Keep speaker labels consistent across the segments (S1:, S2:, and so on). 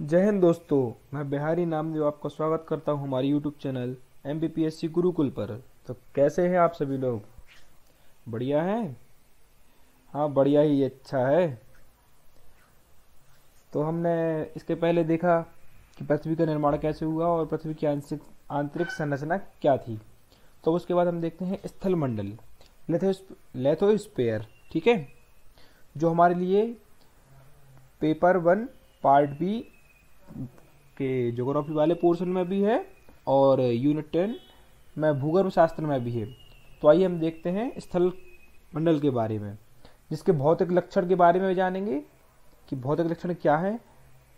S1: जय हिंद दोस्तों। मैं बिहारी नामदेव आपका स्वागत करता हूं हमारे यूट्यूब चैनल MPPSC गुरुकुल पर। तो कैसे हैं आप सभी लोग? बढ़िया हैं? हाँ, बढ़िया ही अच्छा है। तो हमने इसके पहले देखा कि पृथ्वी का निर्माण कैसे हुआ और पृथ्वी की आंतरिक आंतरिक संरचना क्या थी। तो उसके बाद हम देखते हैं स्थल मंडल, लेथोस्फेयर। ठीक है, जो हमारे लिए पेपर 1 पार्ट बी के ज्योग्राफी वाले पोर्शन में भी है और यूनिट 10 में भूगर्भ शास्त्र में भी है। तो आइए हम देखते हैं स्थल मंडल के बारे में, जिसके भौतिक लक्षण के बारे में जानेंगे कि भौतिक लक्षण क्या है।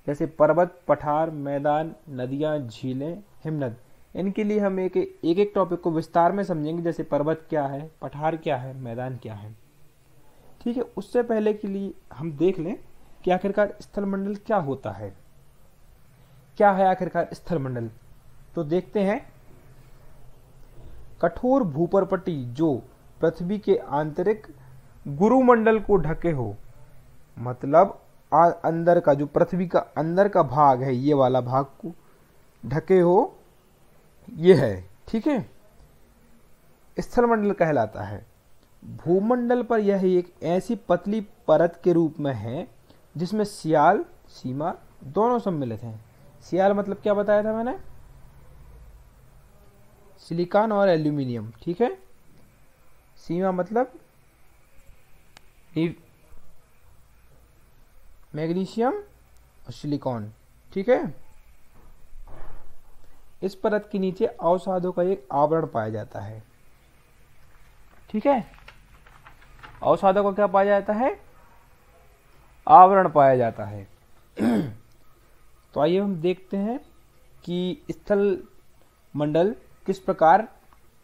S1: जैसे पर्वत, पठार, मैदान, नदियाँ, झीलें, हिमनद। इनके लिए हम एक टॉपिक को विस्तार में समझेंगे, जैसे पर्वत क्या है, पठार क्या है, मैदान क्या है। ठीक है, उससे पहले के लिए हम देख लें कि आखिरकार स्थल मंडल क्या होता है, क्या है आखिरकार स्थल मंडल। तो देखते हैं, कठोर भूपर्पटी जो पृथ्वी के आंतरिक गुरुमंडल को ढके हो, मतलब अंदर का जो पृथ्वी का अंदर का भाग है, ये वाला भाग को ढके हो, ये है। ठीक है, स्थल मंडल कहलाता है। भूमंडल पर यह एक ऐसी पतली परत के रूप में है जिसमें सियाल, सीमा दोनों सम्मिलित हैं। सियाल मतलब क्या बताया था मैंने? सिलिकॉन और एल्यूमिनियम। ठीक है, सीमा मतलब मैग्नीशियम और सिलिकॉन। ठीक है, इस परत के नीचे अवसादों का एक आवरण पाया जाता है। ठीक है, अवसादों का क्या पाया जाता है? आवरण पाया जाता है। तो आइए हम देखते हैं कि स्थल मंडल किस प्रकार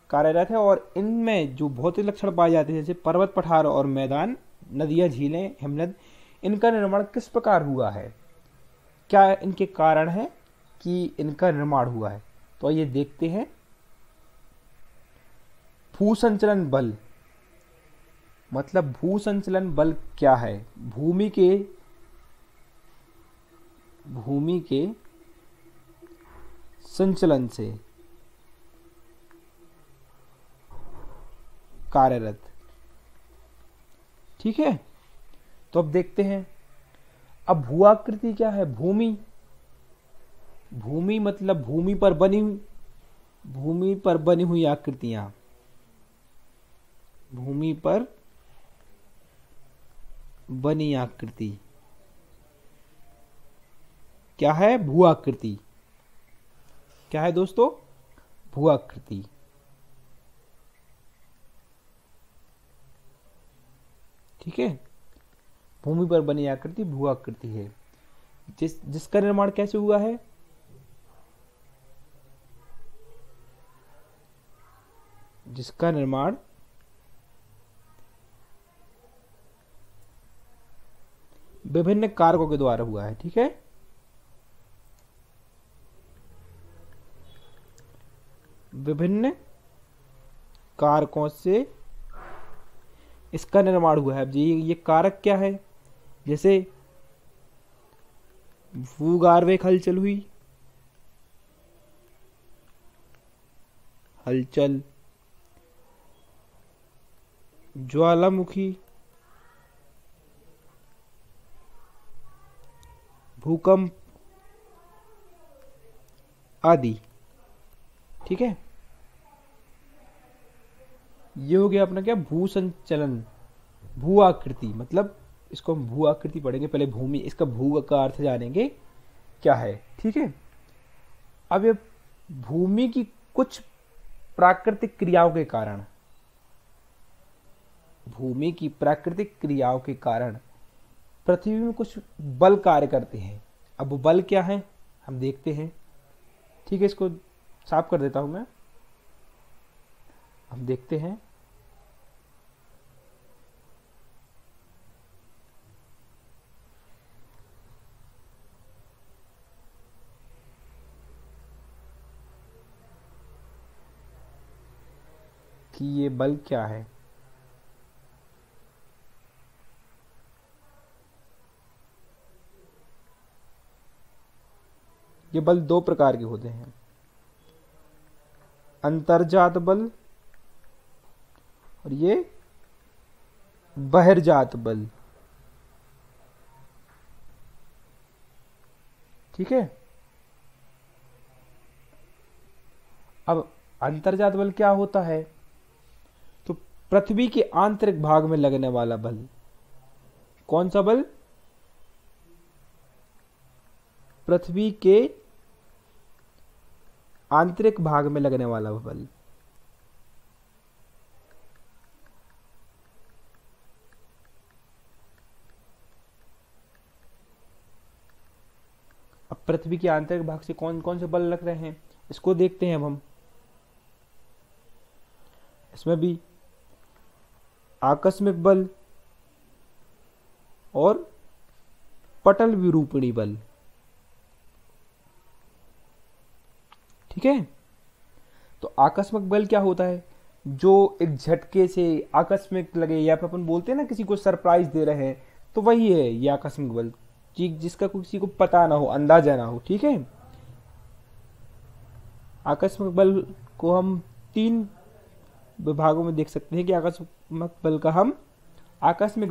S1: कार्यरत है और इनमें जो भौतिक लक्षण पाए जाते हैं, जैसे पर्वत, पठार और मैदान, नदियाँ, झीलें, हिमनद, इनका निर्माण किस प्रकार हुआ है, क्या इनके कारण है कि इनका निर्माण हुआ है। तो आइए देखते हैं। भूसंचलन बल, मतलब भूसंचलन बल क्या है? भूमि के संचलन से कार्यरत। ठीक है, तो अब देखते हैं। अब भूआकृति क्या है? भूमि मतलब भूमि पर बनी हुई आकृतियां। भूमि पर बनी आकृति क्या है? भूआकृति। क्या है दोस्तों? भूआकृति। ठीक है, भूमि पर बनी आकृति भूआकृति है। जिसका निर्माण कैसे हुआ है? जिसका निर्माण विभिन्न कारकों के द्वारा हुआ है। ठीक है, विभिन्न कारकों से इसका निर्माण हुआ है। अब ये कारक क्या है? जैसे भूगार्वेक हलचल हुई, ज्वालामुखी, भूकंप आदि। ठीक है, ये हो गया अपना क्या? भूसंचलन, भूआकृति। मतलब इसको हम भूआकृति पढ़ेंगे, पहले भूमि, इसका भू का अर्थ जानेंगे क्या है। ठीक है, अब ये भूमि की कुछ प्राकृतिक क्रियाओं के कारण, भूमि की प्राकृतिक क्रियाओं के कारण पृथ्वी में कुछ बल कार्य करते हैं। अब वो बल क्या है हम देखते हैं। ठीक है, इसको साफ कर देता हूं मैं। हम देखते हैं। कि ये बल क्या है। ये बल दो प्रकार के होते हैं, अंतर्जात बल और ये बहिर्जात बल। ठीक है। अब अंतर्जात बल क्या होता है? तो पृथ्वी के आंतरिक भाग में लगने वाला बल। कौन सा बल? पृथ्वी के आंतरिक भाग में लगने वाला बल। अब पृथ्वी के आंतरिक भाग से कौन कौन से बल लग रहे हैं इसको देखते हैं अब हम। इसमें भी आकस्मिक बल और पटल विरूपणी बल। ठीक है। तो आकस्मिक बल क्या होता है? जो एक झटके से आकस्मिक लगे, या फिर अपन बोलते हैं ना किसी को सरप्राइज दे रहे हैं, तो वही है ये आकस्मिक बल, जिसका किसी को पता ना हो, अंदाजा ना हो। ठीक है। आकस्मिक बल को हम 3 विभागों में देख सकते हैं कि आकस्मिक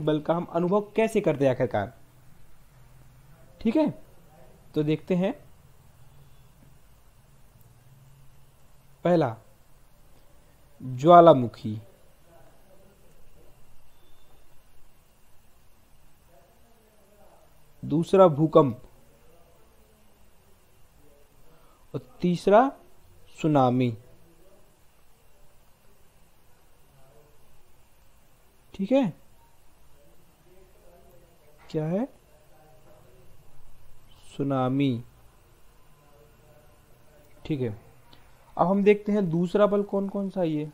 S1: बल का हम अनुभव कैसे करते हैं आखिरकार। ठीक है। तो देखते हैं। पहला, ज्वालामुखी। दूसरा, भूकंप। और तीसरा, सुनामी। ठीक है। क्या है? सुनामी। ठीक है। अब हम देखते हैं दूसरा बल कौन कौन सा ये।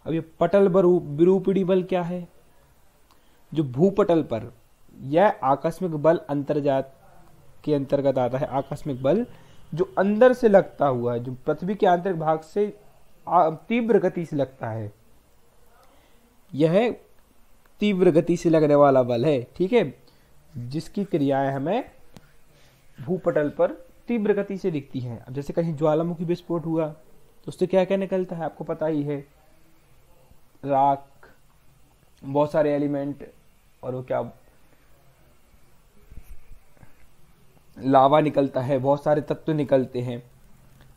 S1: अब ये पटल विरूपणी बल क्या है? जो भूपटल पर, यह आकस्मिक बल अंतर्जात के अंतर्गत आता है। आकस्मिक बल जो अंदर से लगता हुआ है, जो पृथ्वी के आंतरिक भाग से तीव्र गति से लगता है, यह तीव्र गति से लगने वाला बल है। ठीक है। जिसकी क्रियाएं हमें भूपटल पर तीव्र गति से दिखती हैं। अब जैसे कहीं ज्वालामुखी विस्फोट हुआ तो उससे क्या क्या निकलता है आपको पता ही है, राख, बहुत सारे एलिमेंट, और वो क्या, लावा निकलता है, बहुत सारे तत्व निकलते हैं।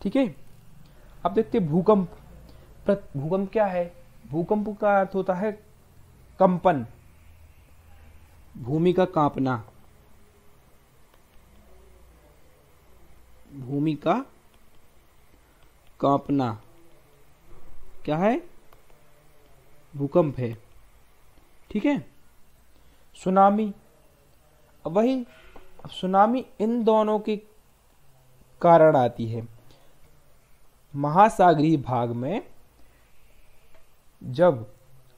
S1: ठीक है। अब देखते हैं भूकंप। भूकंप क्या है? भूकंप का अर्थ होता है कंपन, भूमि का कांपना। भूमि का कांपना क्या है? भूकंप है। ठीक है। सुनामी, अब वही, सुनामी इन दोनों के कारण आती है। महासागरीय भाग में जब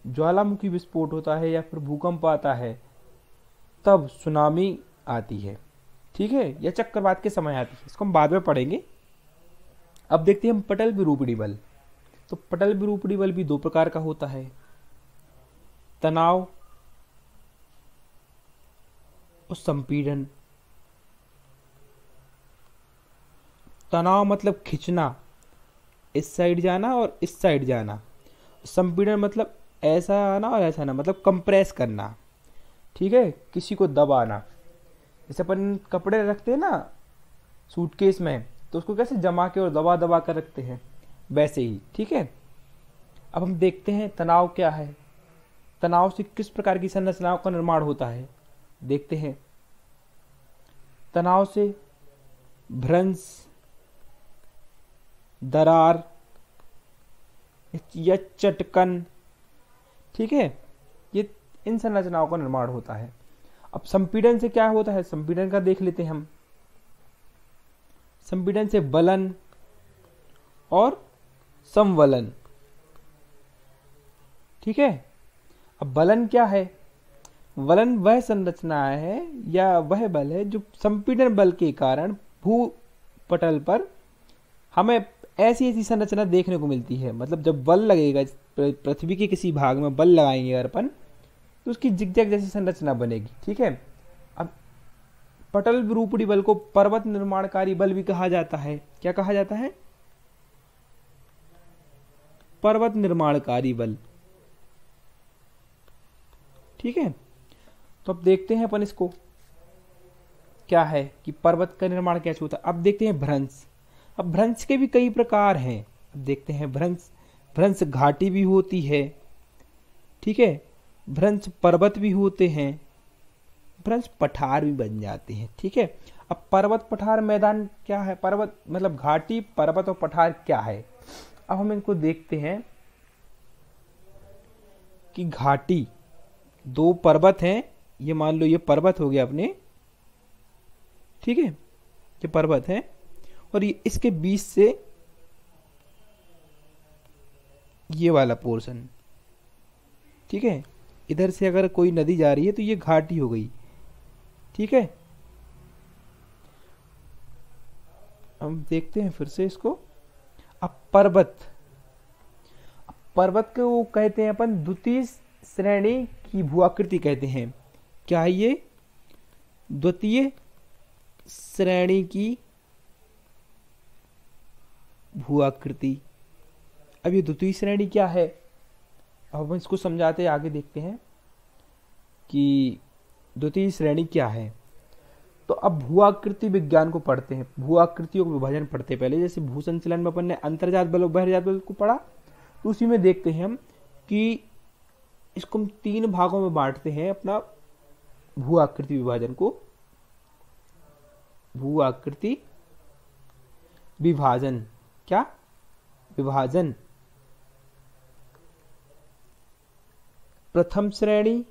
S1: ज्वालामुखी विस्फोट होता है या फिर भूकंप आता है तब सुनामी आती है। ठीक है। यह चक्रवात के समय आती है, इसको हम बाद में पढ़ेंगे। अब देखते हैं हम पटल विरूपणी बल। तो पटल विरूपणी बल भी 2 प्रकार का होता है, तनाव और संपीड़न। तनाव मतलब खिंचना, इस साइड जाना और इस साइड जाना। संपीड़न मतलब ऐसा आना और ऐसा आना, मतलब कंप्रेस करना। ठीक है। किसी को दबाना। जैसे अपन कपड़े रखते हैं ना सूटकेस में, तो उसको कैसे जमा के और दबा दबा कर रखते हैं, वैसे ही। ठीक है। अब हम देखते हैं तनाव क्या है, तनाव से किस प्रकार की संरचनाओं का निर्माण होता है। देखते हैं। तनाव से भ्रंश, दरार या चटकन, ठीक है, ये इन संरचनाओं का निर्माण होता है। अब संपीड़न से क्या होता है? संपीड़न का देख लेते हैं हम। संपीड़न से बलन और संवलन। ठीक है। अब बलन क्या है? वलन वह संरचना है या वह बल है जो संपीड़न बल के कारण भूपटल पर हमें ऐसी ऐसी संरचना देखने को मिलती है। मतलब जब बल लगेगा, पृथ्वी के किसी भाग में बल लगाएंगे अगर अपन, तो उसकी जिगजैग जैसी संरचना बनेगी। ठीक है। अब पटल विरूपणी बल को पर्वत निर्माणकारी बल भी कहा जाता है। क्या कहा जाता है? पर्वत निर्माणकारी बल। ठीक है, तो अब देखते हैं अपन इसको क्या है कि पर्वत का निर्माण कैसे होता है। अब देखते हैं भ्रंश। अब भ्रंश के भी कई प्रकार हैं। अब देखते हैं भ्रंश। भ्रंश घाटी भी होती है, ठीक है, भ्रंश पर्वत भी होते हैं, भ्रंश पठार भी बन जाते हैं। ठीक है, अब पर्वत पठार मैदान क्या है? पर्वत मतलब घाटी, पर्वत और पठार क्या है? अब हम इनको देखते हैं कि घाटी, दो पर्वत हैं, ये मान लो ये पर्वत हो गया अपने, ठीक है, ये पर्वत है और ये इसके बीच से ये वाला पोर्शन, ठीक है, इधर से अगर कोई नदी जा रही है तो ये घाटी हो गई। ठीक है, हम देखते हैं फिर से इसको। अब पर्वत, पर्वत को कहते हैं अपन द्वितीय श्रेणी की भूआकृति कहते हैं। क्या है ये? द्वितीय श्रेणी की भूआकृति। अब ये द्वितीय श्रेणी क्या है? अब हम इसको समझाते हैं, आगे देखते हैं कि द्वितीय श्रेणी क्या है। तो अब भूआकृति विज्ञान को पढ़ते हैं, भूआकृतियों का विभाजन पढ़ते हैं पहले। जैसे भू संचलन में अपन ने अंतर्जात बल और बहिर्जात बल को पढ़ा, तो उसी में देखते हैं हम कि इसको हम 3 भागों में बांटते हैं अपना भूआकृति विभाजन को। भूआकृति विभाजन, क्या? विभाजन। प्रथम श्रेणी,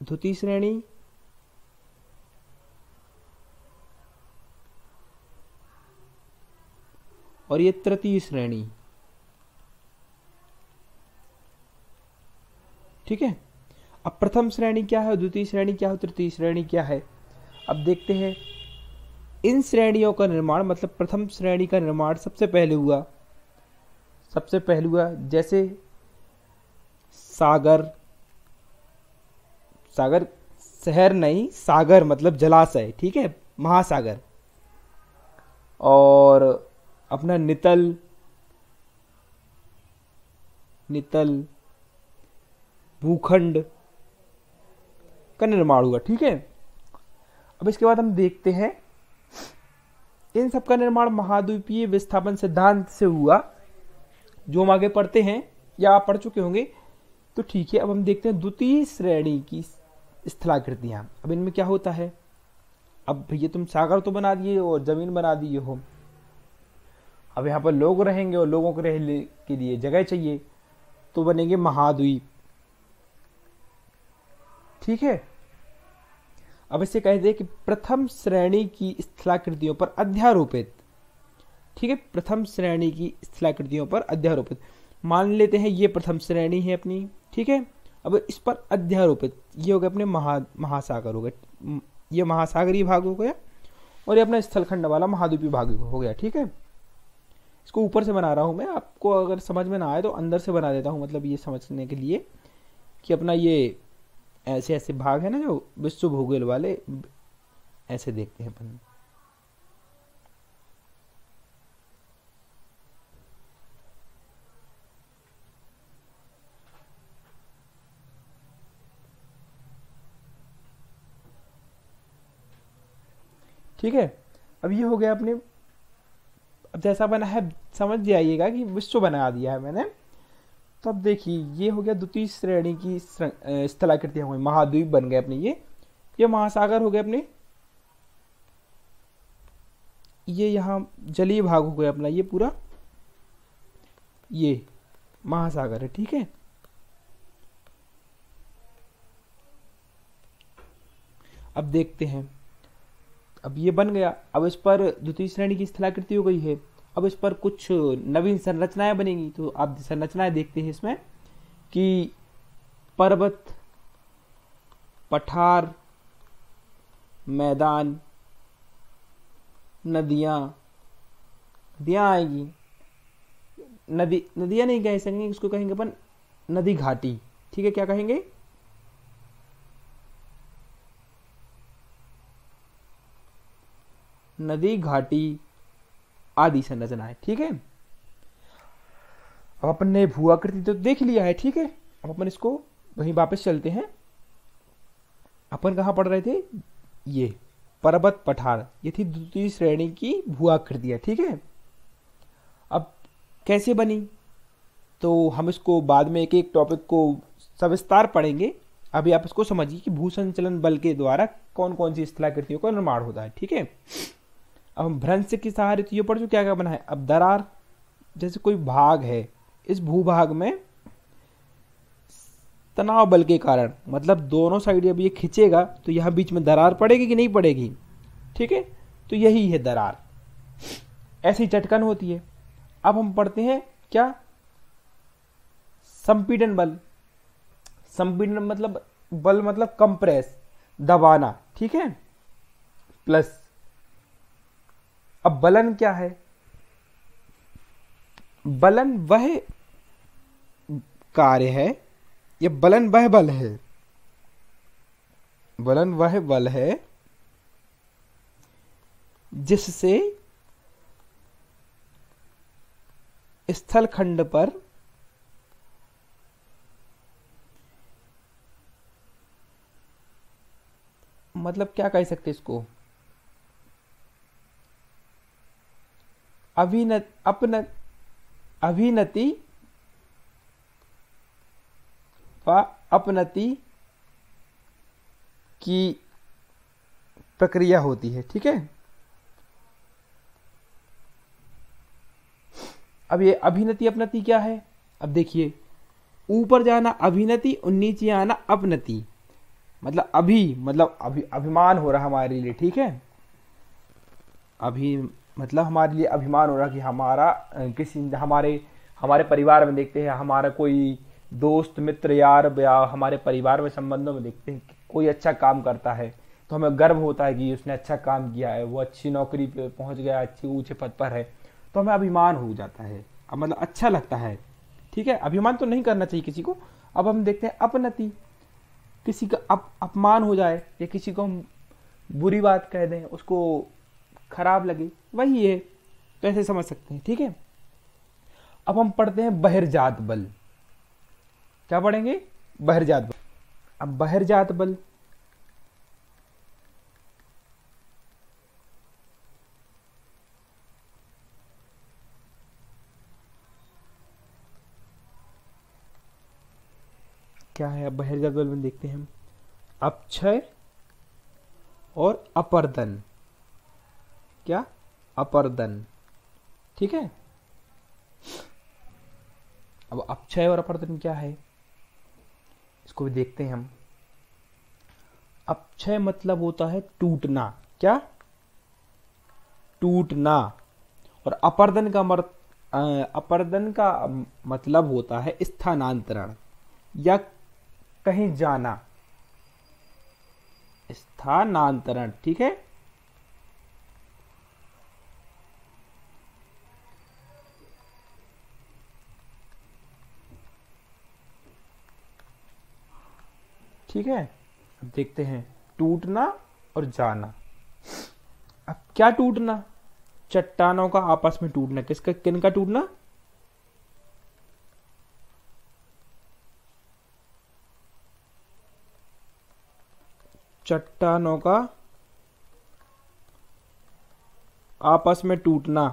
S1: द्वितीय श्रेणी और ये तृतीय श्रेणी। ठीक है, अब प्रथम श्रेणी क्या है, द्वितीय श्रेणी क्या है, तृतीय श्रेणी क्या है? अब देखते हैं इन श्रेणियों का निर्माण, मतलब प्रथम श्रेणी का निर्माण सबसे पहले हुआ, जैसे सागर, सागर शहर नहीं, सागर मतलब जलाशय, ठीक है, महासागर, और अपना नितल, भूखंड का निर्माण हुआ। ठीक है, अब इसके बाद हम देखते हैं इन सब का निर्माण महाद्वीपीय विस्थापन सिद्धांत से हुआ, जो हम आगे पढ़ते हैं या आप पढ़ चुके होंगे, तो ठीक है। अब हम देखते हैं द्वितीय श्रेणी की स्थलाकृतियां। अब इनमें क्या होता है? अब भैया तुम सागर तो बना दिए और जमीन बना दिए हो, अब यहाँ पर लोग रहेंगे और लोगों को रहने के लिए जगह चाहिए, तो बनेंगे महाद्वीप। ठीक है, अब इसे कहते हैं कि प्रथम श्रेणी की स्थलाकृतियों पर अध्यारोपित। ठीक है, प्रथम श्रेणी की स्थलाकृतियों पर अध्यारोपित, मान लेते हैं ये प्रथम श्रेणी है अपनी। ठीक है, अब इस पर अध्यारोपित, ये हो गए अपने महासागर हो गए, ये महासागरीय भाग हो गया, और ये अपना स्थलखंड वाला महाद्वीपीय भाग हो गया। ठीक है, इसको ऊपर से बना रहा हूं मैं, आपको अगर समझ में ना आए तो अंदर से बना देता हूं, मतलब ये समझने के लिए कि अपना ये ऐसे ऐसे भाग है ना जो विश्व भूगोल वाले, ऐसे देखते हैं अपन। ठीक है, अब ये हो गया अपने, अब जैसा बना है समझ जाइएगा कि विश्व बना दिया है मैंने। तो अब देखिए ये हो गया द्वितीय श्रेणी की स्थलाकृतियां हो गई, महाद्वीप बन गए अपने, ये महासागर हो गए अपने, ये यहाँ जलीय भाग हो गया अपना, ये पूरा ये महासागर है। ठीक है, अब देखते हैं, अब ये बन गया, अब इस पर द्वितीय श्रेणी की स्थलाकृति हो गई है। अब इस पर कुछ नवीन संरचनाएं बनेंगी, तो आप संरचनाएं देखते हैं इसमें कि पर्वत, पठार, मैदान, नदियां आएगी, नदी, नदियाँ नहीं कह सकेंगे, इसको कहेंगे अपन नदी घाटी। ठीक है, क्या कहेंगे? नदी घाटी आदि संरचनाएं। ठीक है, अब अपन ने भू आकृति तो देख लिया है। ठीक है, अब अपन इसको वहीं वापस चलते हैं। अपन कहाँ पढ़ रहे थे? ये पर्वत पठार, ये थी द्वितीय श्रेणी की भू आकृतियां। ठीक है, अब कैसे बनी तो हम इसको बाद में एक एक टॉपिक को सविस्तार पढ़ेंगे। अभी आप इसको समझिए कि भू संचलन बल के द्वारा कौन कौन सी स्थलाकृतियों का निर्माण होता है। ठीक है, अब हम भ्रंश की सहारे ये पढ़ चुके, क्या क्या बना है। अब दरार, जैसे कोई भाग है, इस भूभाग में तनाव बल के कारण, मतलब दोनों साइड जब ये खींचेगा तो यहाँ बीच में दरार पड़ेगी कि नहीं पड़ेगी? ठीक है, तो यही है दरार, ऐसी चटकन होती है। अब हम पढ़ते हैं क्या? संपीड़न बल। संपीड़न मतलब बल मतलब कंप्रेस, दबाना। ठीक है, प्लस अब बलन क्या है? बलन वह कार्य है, ये बलन वह बल है, बलन वह बल है जिससे स्थल खंड पर मतलब क्या कह सकते इसको, अभिनति व अपनति की प्रक्रिया होती है। ठीक है, अब ये अभिनति अपनति क्या है? अब देखिए, ऊपर जाना अभिनति और नीचे आना अपनति, मतलब अभिमान हो रहा हमारे लिए। ठीक है, अभी मतलब हमारे लिए अभिमान हो रहा कि हमारा किसी हमारे परिवार में देखते हैं, हमारा कोई दोस्त मित्र यार या हमारे परिवार में संबंधों में देखते हैं कि कोई अच्छा काम करता है तो हमें गर्व होता है कि उसने अच्छा काम किया है, वो अच्छी नौकरी पे पहुंच गया, अच्छी ऊंचे पद पर है, तो हमें अभिमान हो जाता है। अब मतलब अच्छा लगता है। ठीक है, अभिमान तो नहीं करना चाहिए किसी को। अब हम देखते हैं अपनति, किसी का अपमान हो जाए या किसी को हम बुरी बात कह दें, उसको खराब लगे, वही है, तो ऐसे समझ सकते हैं। ठीक है, अब हम पढ़ते हैं बहिर्जात बल। क्या पढ़ेंगे? बहिर्जात बल। अब बहिर्जात बल क्या है? अब बहिर्जात बल में देखते हैं हम अपक्षय और अपर्दन। क्या? अपर्दन। ठीक है, अब अपक्षय और अपर्दन क्या है इसको भी देखते हैं हम। अपक्षय मतलब होता है टूटना। क्या? टूटना। और अपर्दन का मतलब होता है स्थानांतरण या कहीं जाना, स्थानांतरण। ठीक है, ठीक है, अब देखते हैं टूटना और जाना। अब क्या टूटना? चट्टानों का आपस में टूटना। किसका, किनका टूटना? चट्टानों का आपस में टूटना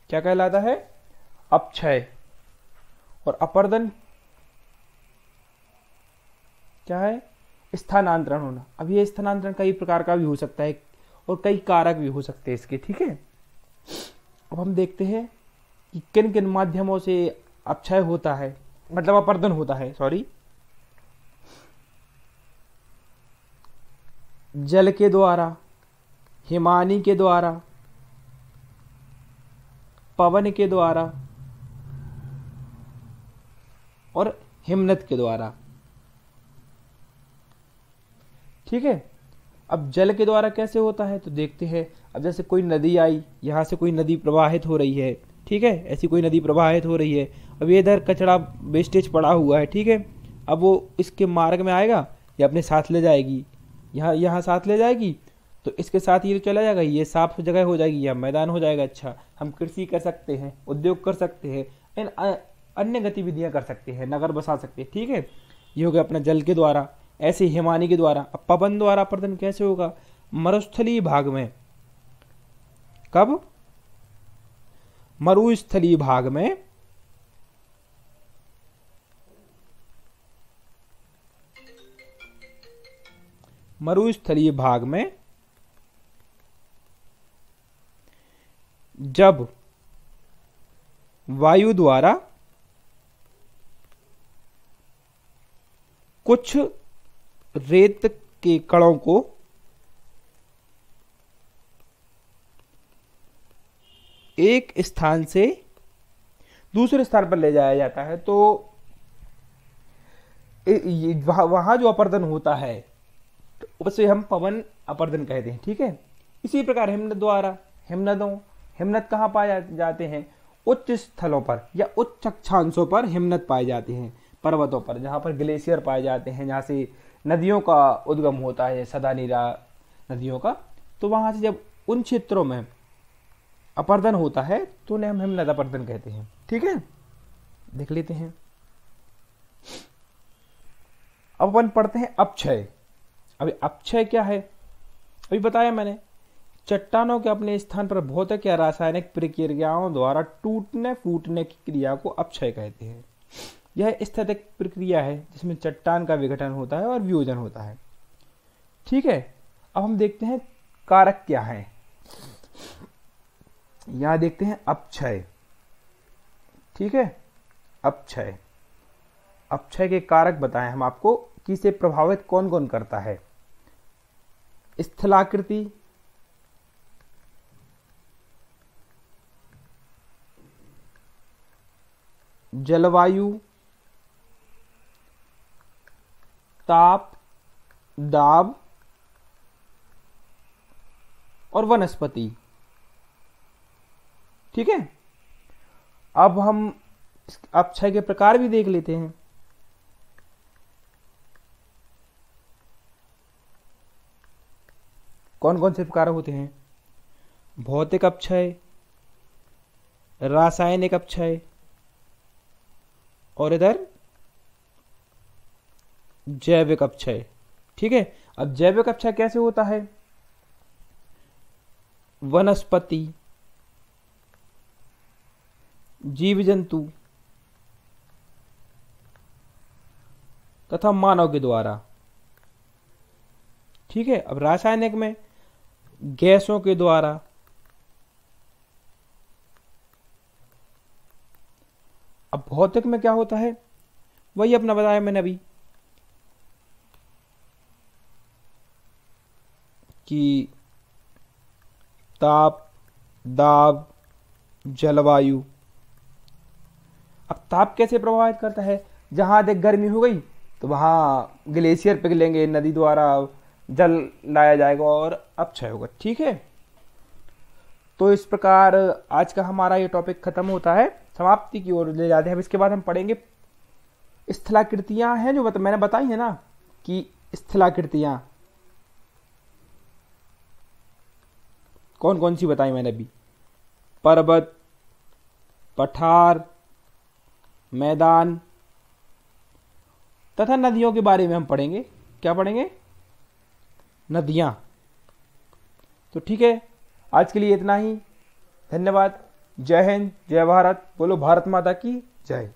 S1: क्या कहलाता है? अपक्षय। और अपर्दन क्या है? स्थानांतरण होना। अब ये स्थानांतरण कई प्रकार का भी हो सकता है और कई कारक भी हो सकते हैं इसके। ठीक है, अब हम देखते हैं कि किन किन माध्यमों से अपक्षय होता है, मतलब अपर्दन होता है, सॉरी। जल के द्वारा, हिमानी के द्वारा, पवन के द्वारा और हिमनद के द्वारा। ठीक है, अब जल के द्वारा कैसे होता है तो देखते हैं। अब जैसे कोई नदी आई, यहाँ से कोई नदी प्रवाहित हो रही है, ठीक है, ऐसी कोई नदी प्रवाहित हो रही है। अब ये इधर कचरा वेस्टेज पड़ा हुआ है, ठीक है, अब वो इसके मार्ग में आएगा या अपने साथ ले जाएगी, यहाँ साथ ले जाएगी, तो इसके साथ ये चला जाएगा, ये साफ जगह हो जाएगी, यह मैदान हो जाएगा। अच्छा, हम कृषि कर सकते हैं, उद्योग कर सकते हैं, इन अन्य गतिविधियां कर सकते हैं, नगर बसा सकते हैं, ठीक है। ये हो गया अपना जल के द्वारा। ऐसे हिमानी के द्वारा। अब पवन द्वारा अपर्दन कैसे होगा? मरुस्थलीय भाग में। कब? मरुस्थलीय भाग में मरुस्थलीय भाग में जब वायु द्वारा कुछ रेत के कणों को एक स्थान से दूसरे स्थान पर ले जाया जाता है, तो वहां जो अपर्दन होता है उसे हम पवन अपर्दन कहते हैं, ठीक है। इसी प्रकार हिमनद द्वारा, हिमनद कहाँ पाए जाते हैं? उच्च स्थलों पर या उच्च अक्षांशों पर हिमनद पाए जाते हैं, पर्वतों पर, जहाँ पर ग्लेशियर पाए जाते हैं, जहाँ से नदियों का उद्गम होता है, सदा नीरा नदियों का। तो वहाँ से जब उन क्षेत्रों में अपर्दन होता है तो उन्हें हम हिमनद अपर्दन कहते हैं, ठीक है। देख लेते हैं। अब अपन पढ़ते हैं अपक्षय। अभी अपक्षय क्या है? अभी बताया मैंने, चट्टानों के अपने स्थान पर भौतिक या रासायनिक प्रक्रियाओं द्वारा टूटने फूटने की क्रिया को अपक्षय कहते हैं। यह स्थैतिक प्रक्रिया है जिसमें चट्टान का विघटन होता है और वियोजन होता है, ठीक है। अब हम देखते हैं कारक क्या है। यहां देखते हैं अपक्षय, ठीक है। अपक्षय, अपक्षय के कारक बताएं हम आपको कि इसे प्रभावित कौन कौन करता है। स्थलाकृति, जलवायु, ताप, दाब और वनस्पति, ठीक है। अब हम अपक्षय के प्रकार भी देख लेते हैं। कौन कौन से प्रकार होते हैं? भौतिक अपक्षय, रासायनिक अपक्षय और इधर जैविक अपक्षय, ठीक है। अब जैविक अपक्षय कैसे होता है? वनस्पति, जीव जंतु तथा मानव के द्वारा, ठीक है। अब रासायनिक में गैसों के द्वारा, अब भौतिक में क्या होता है? वही अपना बताया मैंने अभी कि ताप, दाब, जलवायु। अब ताप कैसे प्रभावित करता है? जहां अधिक गर्मी हो गई तो वहां ग्लेशियर पिघलेंगे, नदी द्वारा जल लाया जाएगा और अपक्षय होगा, ठीक है। तो इस प्रकार आज का हमारा ये टॉपिक खत्म होता है, समाप्ति की ओर ले जाते हैं। अब इसके बाद हम पढ़ेंगे स्थलाकृतियां हैं जो मैंने बताई है ना, कि स्थलाकृतियां कौन कौन सी बताई मैंने अभी। पर्वत, पठार, मैदान तथा नदियों के बारे में हम पढ़ेंगे। क्या पढ़ेंगे? नदियां। तो ठीक है, आज के लिए इतना ही। धन्यवाद। जय हिंद, जय भारत। बोलो भारत माता की जय।